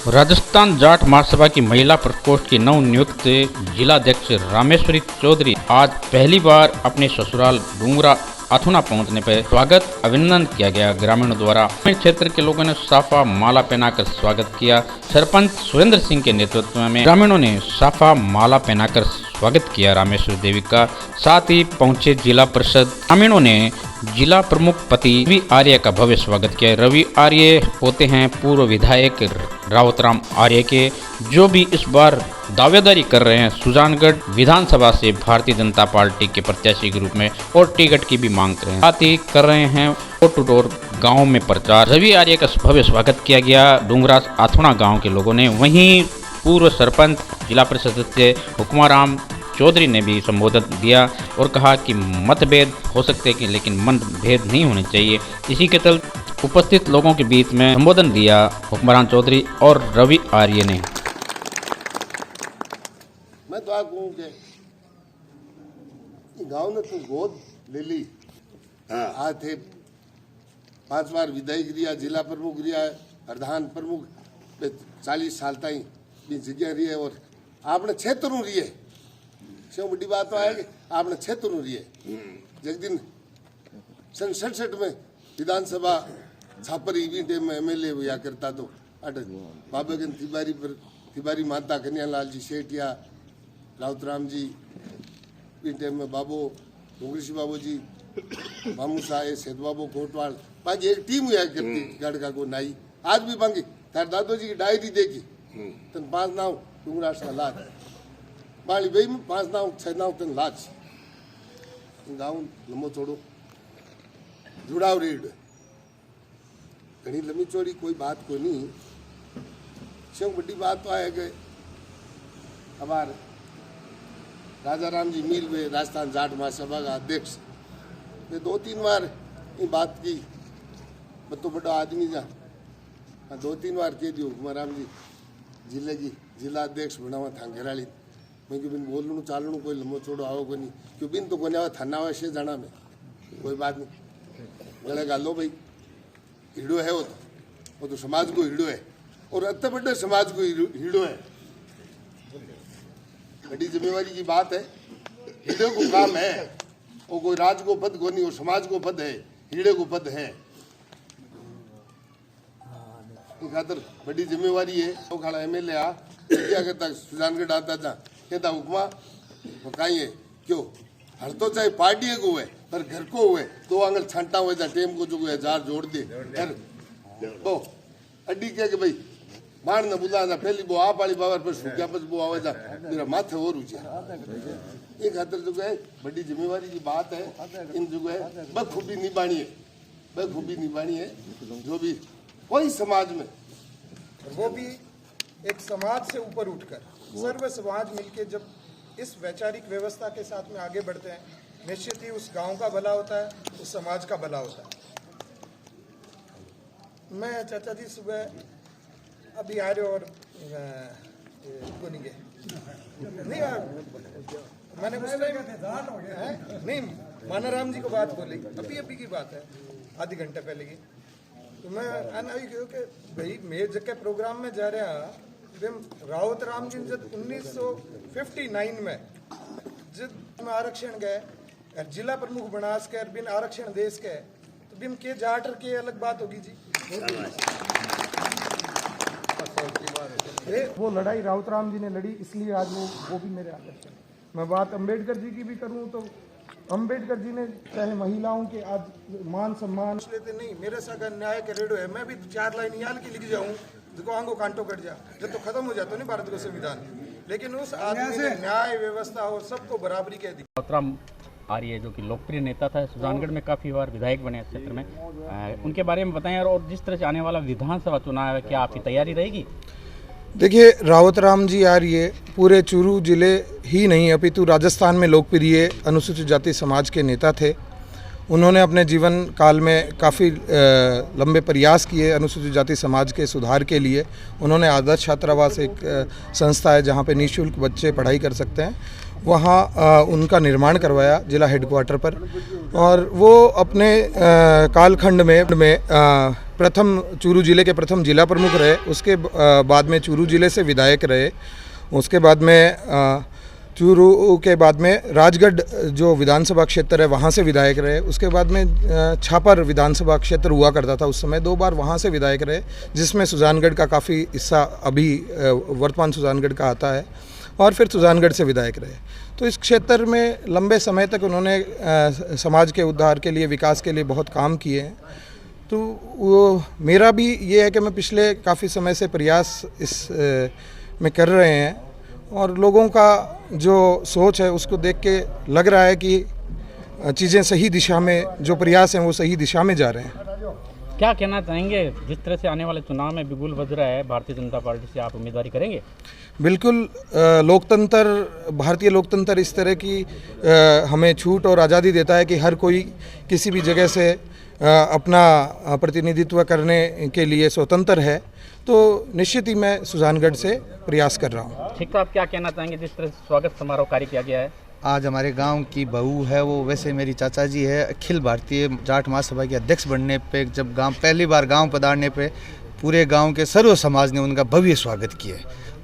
राजस्थान जाट महासभा की महिला प्रकोष्ठ की नवनियुक्त जिलाध्यक्ष रामेश्वरी चौधरी आज पहली बार अपने ससुराल डूंगरा अथुना पहुंचने पर स्वागत अभिनंदन किया गया। ग्रामीणों द्वारा क्षेत्र के लोगों ने साफा माला पहनाकर स्वागत किया। सरपंच सुरेंद्र सिंह के नेतृत्व में ग्रामीणों ने साफा माला पहनाकर स्वागत किया रामेश्वर देवी का। साथ ही पहुंचे जिला परिषद ग्रामीणों ने जिला प्रमुख पति रवि आर्य का भव्य स्वागत किया। रवि आर्य होते हैं पूर्व विधायक रावतराम आर्य के, जो भी इस बार दावेदारी कर रहे हैं सुजानगढ़ विधानसभा से भारतीय जनता पार्टी के प्रत्याशी के रूप में और टिकट की भी मांग कर रहे हैं। साथ ही कर रहे हैं डोर टू डोर गाँव में प्रचार। रवि आर्य का भव्य स्वागत किया गया डूंगरा अथुना गाँव के लोगों ने। वहीं पूर्व सरपंच जिला परिषद सदस्य हुक्माराम चौधरी ने भी संबोधन दिया और कहा कि मतभेद हो सकते हैं लेकिन मतभेद नहीं होने चाहिए। इसी के तहत उपस्थित लोगों के बीच में संबोधन दिया हुक्माराम चौधरी और रवि आर्य ने। मैं तो कहूँ कि गांव ने तू गोद ले ली। आज थे 5 बार विधायक रिया, जिला प्रमुख रिया, प्रधान प्रमुख 40 साल ताई जगह रही है और आपने क्षेत्र रही है। क्यों बड़ी बात तो है कि आपने क्षेत्र रही है। जिस दिन सन 67 में विधानसभा छापर ईवी टाइम में एमएलए हुआ करता तो बाबागन तिवारी माता कन्यालाल जी सेठिया, राउतराम जी टाइम में बाबू मुगलिश बाबू जी, मामू साहे सेठ बाबू कोटवाल बाकी एक टीम हुआ करती गढ़ को नाई। आज भी बाकी तार दादो जी की डायरी देखी तन 5 नाव डूंगरा का लाज बाली भाई में 5 नाव 6 नाव तन लाज गाँव लंबो छोड़ो जुड़ाव रेड घनी लंबी चौड़ी कोई बात को नहीं। क्यों बड़ी बात तो है कि हमारे राजा राम जी मील में राजस्थान जाट महासभा का अध्यक्ष ने 2-3 बार ये बात की। मैं तो बड़ा आदमी जा 2-3 बार कह दी हुक्माराम जी जिले की जिला अध्यक्ष बनावा था घेराली। मैं क्यों बिन बोलूँ चालू कोई लंबो छोड़ो आओ को नहीं क्यों बिन तो कोने आवा थाना आवा से जाना में कोई बात नहीं गले गालो भाई हीड़ो है वो तो समाज को हीड़ो है और अत्ते बड़े समाज को हीड़ो है। बड़ी जिम्मेवारी की बात है। हीड़े को काम है वो कोई राज को पद को नहीं, वो समाज को पद है, हीड़े को पद है। खातर बड़ी जिम्मेवारी है। वो खाड़ा एमएलए आ क्या कहता सुजानगढ़ आता था कहता हुक्मा वो कहीं है क्यों हर तो चाहे पार्टी को हुए पर घर को हुए 2 आंगल छांटा हुए था टेम को जो हुए जार जोड़ दे घर तो अड्डी क्या कि भाई बाण न बुला था पहली वो आप वाली बाबर पर सूख्या बस वो आवे था मेरा माथे और ऊंचा एक खातर जो है बड़ी जिम्मेवारी की बात है। इन जो है बखूबी निभानी है जो भी कोई समाज में वो भी एक समाज से ऊपर उठकर सर्व समाज मिलके जब इस वैचारिक व्यवस्था के साथ में आगे बढ़ते हैं निश्चित ही उस गांव का भला होता है, उस समाज का भला होता है। मैं चाचा जी सुबह अभी आ रहे और को नहीं गए नहीं मैंने उस टाइम नहीं मानाराम जी को बात बोली अभी की बात है आधे घंटे पहले की। तो मैं क्यों कि भाई मेरे जगह प्रोग्राम में जा रहा रावत राम जी जब 1959 में जब आरक्षण गए जिला प्रमुख बनास के बिन आरक्षण देश के तो बिम के जाटर के अलग बात होगी जी। वो लड़ाई रावत राम जी ने लड़ी इसलिए आज वो भी मेरे आकर्षण। मैं बात अंबेडकर जी की भी करूं तो अंबेडकर जी ने चाहे महिलाओं के आज मान सम्मान लेते नहीं मेरे साथ न्याय के रेडो है। मैं भी 4 लाइन याल की लिख जाऊं देखो आंगो कांटो कट जा जब तो खत्म हो जाता नहीं भारत का संविधान लेकिन उस आदमी ने न्याय व्यवस्था और सबको बराबरी के रावतराम आर्य जो कि लोकप्रिय नेता था सुजानगढ़ में काफ़ी बार विधायक बने क्षेत्र में, उनके बारे में बताएं और जिस तरह से आने वाला विधानसभा चुनाव है क्या आपकी तैयारी रहेगी? देखिए रावतराम जी आर्य पूरे चूरू जिले ही नहीं अपितु राजस्थान में लोकप्रिय अनुसूचित जाति समाज के नेता थे। उन्होंने अपने जीवन काल में काफ़ी लंबे प्रयास किए अनुसूचित जाति समाज के सुधार के लिए। उन्होंने आदर्श छात्रावास एक संस्था है जहाँ पे निःशुल्क बच्चे पढ़ाई कर सकते हैं, वहाँ उनका निर्माण करवाया जिला हेडक्वार्टर पर। और वो अपने कालखंड में प्रथम चूरू ज़िले के प्रथम जिला प्रमुख रहे, उसके बाद में चूरू ज़िले से विधायक रहे, उसके बाद में चूरू के बाद में राजगढ़ जो विधानसभा क्षेत्र है वहाँ से विधायक रहे, उसके बाद में छापर विधानसभा क्षेत्र हुआ करता था उस समय, 2 बार वहाँ से विधायक रहे, जिसमें सुजानगढ़ का काफ़ी हिस्सा अभी वर्तमान सुजानगढ़ का आता है, और फिर सुजानगढ़ से विधायक रहे। तो इस क्षेत्र में लंबे समय तक उन्होंने समाज के उद्धार के लिए, विकास के लिए बहुत काम किए हैं। तो वो मेरा भी ये है कि मैं पिछले काफ़ी समय से प्रयास इस में कर रहे हैं, और लोगों का जो सोच है उसको देख के लग रहा है कि चीज़ें सही दिशा में, जो प्रयास हैं वो सही दिशा में जा रहे हैं। क्या कहना चाहेंगे, जिस तरह से आने वाले चुनाव में बिगुल बज रहा है, भारतीय जनता पार्टी से आप उम्मीदवारी करेंगे? बिल्कुल, लोकतंत्र, भारतीय लोकतंत्र इस तरह की हमें छूट और आज़ादी देता है कि हर कोई किसी भी जगह से अपना प्रतिनिधित्व करने के लिए स्वतंत्र है। तो निश्चित ही मैं सुजानगढ़ से प्रयास कर रहा हूँ। ठीक, तो आप क्या कहना चाहेंगे, जिस तरह से स्वागत समारोह कार्य किया गया है? आज हमारे गांव की बहू है, वो वैसे मेरी चाचा जी है, अखिल भारतीय जाट महासभा के अध्यक्ष बनने पे, जब गांव पहली बार गांव पधारने पे पूरे गांव के सर्व समाज ने उनका भव्य स्वागत किया।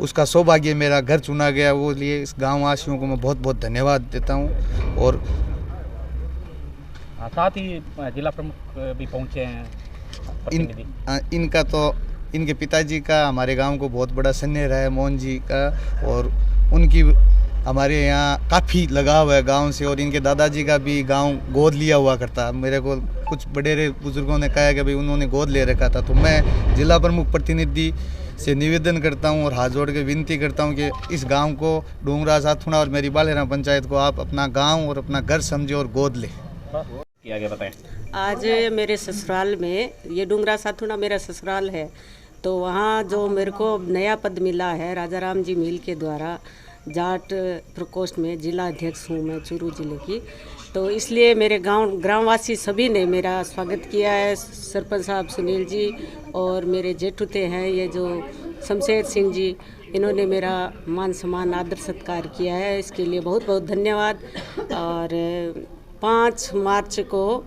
उसका सौभाग्य मेरा घर चुना गया, वो लिए इस गाँव वासियों को मैं बहुत बहुत धन्यवाद देता हूँ। और साथ ही जिला प्रमुख भी पहुँचे हैं। इनका तो, इनके पिताजी का हमारे गांव को बहुत बड़ा स्नेह रहा है, मोहन जी का, और उनकी हमारे यहाँ काफ़ी लगाव है गांव से, और इनके दादाजी का भी गांव गोद लिया हुआ करता। मेरे को कुछ बड़े बुजुर्गों ने कहा कि भाई उन्होंने गोद ले रखा था। तो मैं जिला प्रमुख प्रतिनिधि से निवेदन करता हूं और हाथ जोड़ के विनती करता हूं कि इस गांव को, डूंगरा साथुणा और मेरी बालेरा पंचायत को आप अपना गाँव और अपना घर समझे और गोद ले। किया गया, बताएं। आज मेरे ससुराल में, ये डूंगरा साथुणा मेरा ससुराल है, तो वहाँ जो मेरे को नया पद मिला है राजा राम जी मील के द्वारा, जाट प्रकोष्ठ में जिला अध्यक्ष हूँ मैं चूरू जिले की। तो इसलिए मेरे ग्रामवासी सभी ने मेरा स्वागत किया है। सरपंच साहब सुनील जी और मेरे जेठुते हैं ये जो शमशेर सिंह जी, इन्होंने मेरा मान सम्मान आदर सत्कार किया है, इसके लिए बहुत बहुत धन्यवाद। और 5 मार्च को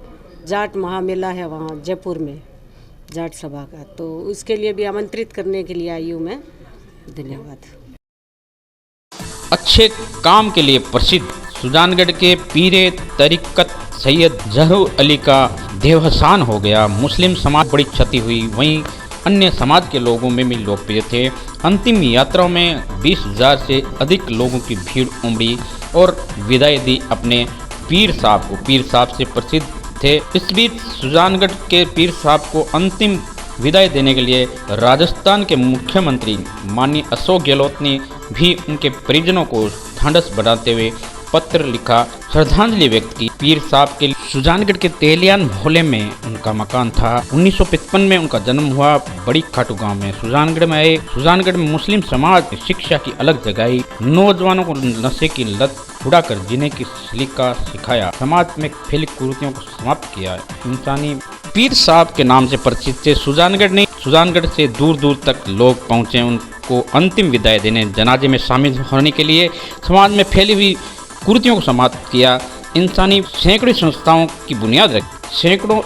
जाट महामेला है वहाँ जयपुर में, जाट सभा का, तो उसके लिए भी आमंत्रित करने के लिए आई हूँ मैं। धन्यवाद। अच्छे काम के लिए प्रसिद्ध सुजानगढ़ के पीरे तरीकत सैयद जहूर अली का देवसान हो गया। मुस्लिम समाज बड़ी क्षति हुई, वहीं अन्य समाज के लोगों में भी लोकप्रिय थे। अंतिम यात्राओं में 20,000 से अधिक लोगों की भीड़ उमड़ी और विदाई दी अपने पीर साहब को। पीर साहब से प्रसिद्ध थे। इस बीच सुजानगढ़ के पीर साहब को अंतिम विदाई देने के लिए राजस्थान के मुख्यमंत्री माननीय अशोक गहलोत ने भी उनके परिजनों को ढांढस बढ़ाते हुए पत्र लिखा, श्रद्धांजलि व्यक्त की। पीर साहब के सुजानगढ़ के तेलियान मोहल्ले में उनका मकान था। 1955 में उनका जन्म हुआ बड़ी खाटू गांव में। सुजानगढ़ में आए। सुजानगढ़ में मुस्लिम समाज शिक्षा की अलग जगाई, नौजवानों को नशे की लत छुड़ाकर जीने की सलीका सिखाया, समाज में फैली कुरीतियों को समाप्त किया। इंसानी पीर साहब के नाम से प्रसिद्ध थे सुजानगढ़ से दूर दूर तक लोग पहुँचे उनको अंतिम विदाई देने, जनाजे में शामिल होने के लिए। समाज में फैली हुई कुरीतियों को समाप्त किया। इंसानी सैकड़ों संस्थाओं की बुनियाद रखी, सैकड़ों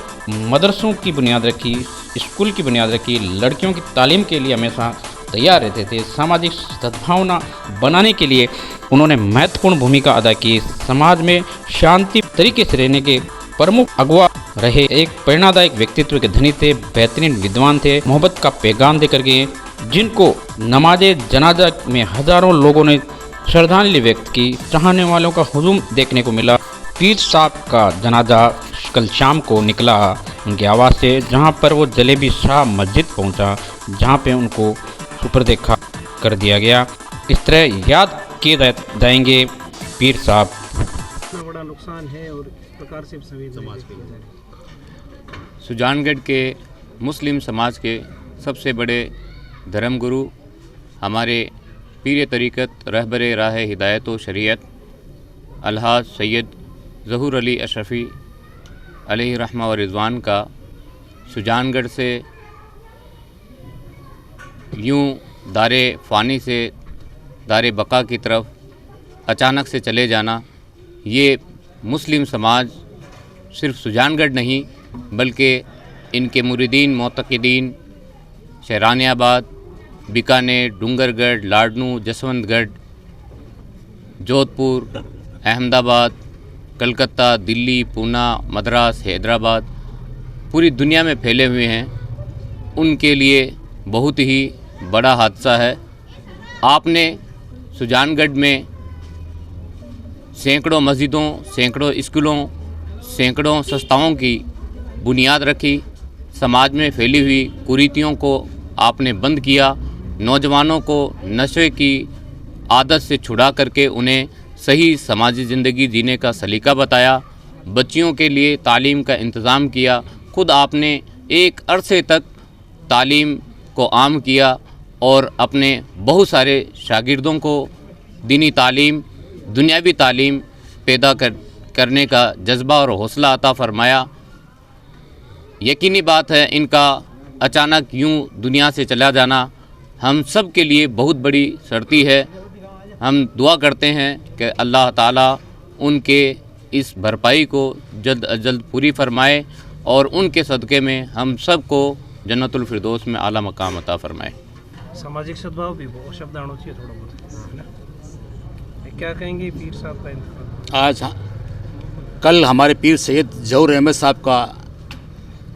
मदरसों की बुनियाद रखी, स्कूल की बुनियाद रखी। लड़कियों की तालीम के लिए हमेशा तैयार रहते थे। सामाजिक सद्भावना बनाने के लिए उन्होंने महत्वपूर्ण भूमिका अदा की। समाज में शांति तरीके से रहने के प्रमुख अगुवा रहे। एक प्रेरणादायक व्यक्तित्व के धनी थे, बेहतरीन विद्वान थे, मोहब्बत का पैगाम देकर गए, जिनको नमाजे जनाजा में हजारों लोगों ने श्रद्धांजलि व्यक्त की। चाहने वालों का हुजूम देखने को मिला। पीर साहब का जनाजा कल शाम को निकला उनके आवास से, जहां पर वो जलेबी शाह मस्जिद पहुंचा, जहां पे उनको सुपुर्द-ए-खाक कर दिया गया। इस तरह याद किए जाएंगे पीर साहब। इतना बड़ा नुकसान है और इस प्रकार से समाज के सुजानगढ़ के मुस्लिम समाज के सबसे बड़े धर्मगुरु, हमारे पीर तरीक़त रहबर राह हिदायत व शरीयत अलहाज सैयद ज़हूर अली अशरफ़ी अलैहि रहमा व रिज़वान का सुजानगढ़ से यूं दारे फ़ानी से दारे बका की तरफ अचानक से चले जाना, ये मुस्लिम समाज सिर्फ सुजानगढ़ नहीं बल्कि इनके मुरीदीन मोतक़ीदीन शहरानियाबाद, बीकानेर, डूंगरगढ़, लाडनू, जसवंतगढ़, जोधपुर, अहमदाबाद, कलकत्ता, दिल्ली, पूना, मद्रास, हैदराबाद, पूरी दुनिया में फैले हुए हैं, उनके लिए बहुत ही बड़ा हादसा है। आपने सुजानगढ़ में सैकड़ों मस्जिदों, सैकड़ों स्कूलों, सैकड़ों संस्थाओं की बुनियाद रखी। समाज में फैली हुई कुरीतियों को आपने बंद किया। नौजवानों को नशे की आदत से छुड़ा करके उन्हें सही समाजी ज़िंदगी जीने का सलीका बताया। बच्चियों के लिए तालीम का इंतज़ाम किया। खुद आपने एक अरसे तक तालीम को आम किया और अपने बहुत सारे शागिर्दों को दीनी तालीम, दुनियावी तालीम पैदा करने का जज्बा और हौसला अता फरमाया। यकीनी बात है इनका अचानक यूं दुनिया से चला जाना हम सब के लिए बहुत बड़ी सर्दी है। हम दुआ करते हैं कि अल्लाह ताला उनके इस भरपाई को जल्द अज जल्द पूरी फरमाए और उनके सदक़े में हम सब को जन्नतुल फिरदौस में आला मकाम अता फरमाए। सामाजिक सद्भाव भी बहुत शब्द आना चाहिए थोड़ा बहुत, है ना? क्या कहेंगे पीर साहब का इंतकाल? कल हमारे पीर सैयद ज़हूर अहमद साहब का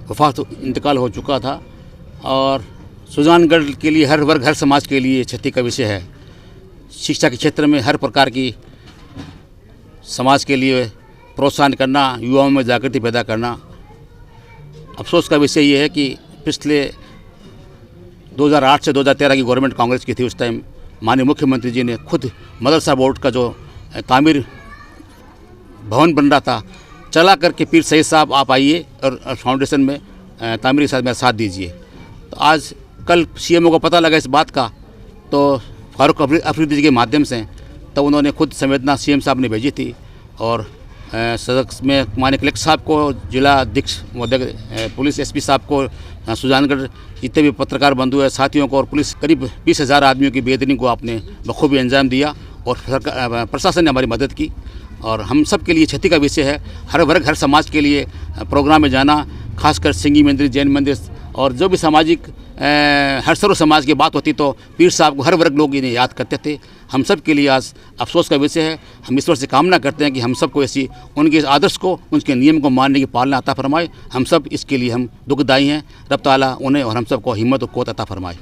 वफात इंतकाल हो चुका था और सुजानगढ़ के लिए हर वर्ग, हर समाज के लिए क्षति का विषय है। शिक्षा के क्षेत्र में हर प्रकार की समाज के लिए प्रोत्साहन करना, युवाओं में जागृति पैदा करना। अफसोस का विषय ये है कि पिछले 2008 से 2013 की गवर्नमेंट कांग्रेस की थी। उस टाइम माननीय मुख्यमंत्री जी ने खुद मदरसा बोर्ड का जो तामीर भवन बन रहा था चला करके पीर सैयद साहब आप आइए और फाउंडेशन में तामीर के साथ मेरा साथ दीजिए। तो आज कल सीएमओ को पता लगा इस बात का, तो फारूक अफरीदी जी के माध्यम से तो उन्होंने खुद संवेदना सीएम साहब ने भेजी थी और सदक में माननीय कलेक्टर साहब को, जिला अध्यक्ष महोदय, पुलिस एसपी साहब को, सुजानगढ़ जितने भी पत्रकार बंधु है साथियों को और पुलिस करीब 20,000 आदमियों की बेहतरीन को आपने बखूबी अंजाम दिया और प्रशासन ने हमारी मदद की। और हम सब के लिए क्षति का विषय है। हर वर्ग, हर समाज के लिए प्रोग्राम में जाना, खासकर सिंगी मंदिर, जैन मंदिर और जो भी सामाजिक हर सर्व समाज की बात होती तो पीर साहब को हर वर्ग लोग इन्हें याद करते थे। हम सब के लिए आज अफसोस का विषय है। हम ईश्वर से कामना करते हैं कि हम सबको ऐसी उनके आदर्श को, उनके नियम को मानने की पालना अता फरमाए। हम सब इसके लिए हम दुखदायी हैं। रब ताला उन्हें और हम सबको हिम्मत और क़ुव्वत अता फरमाए।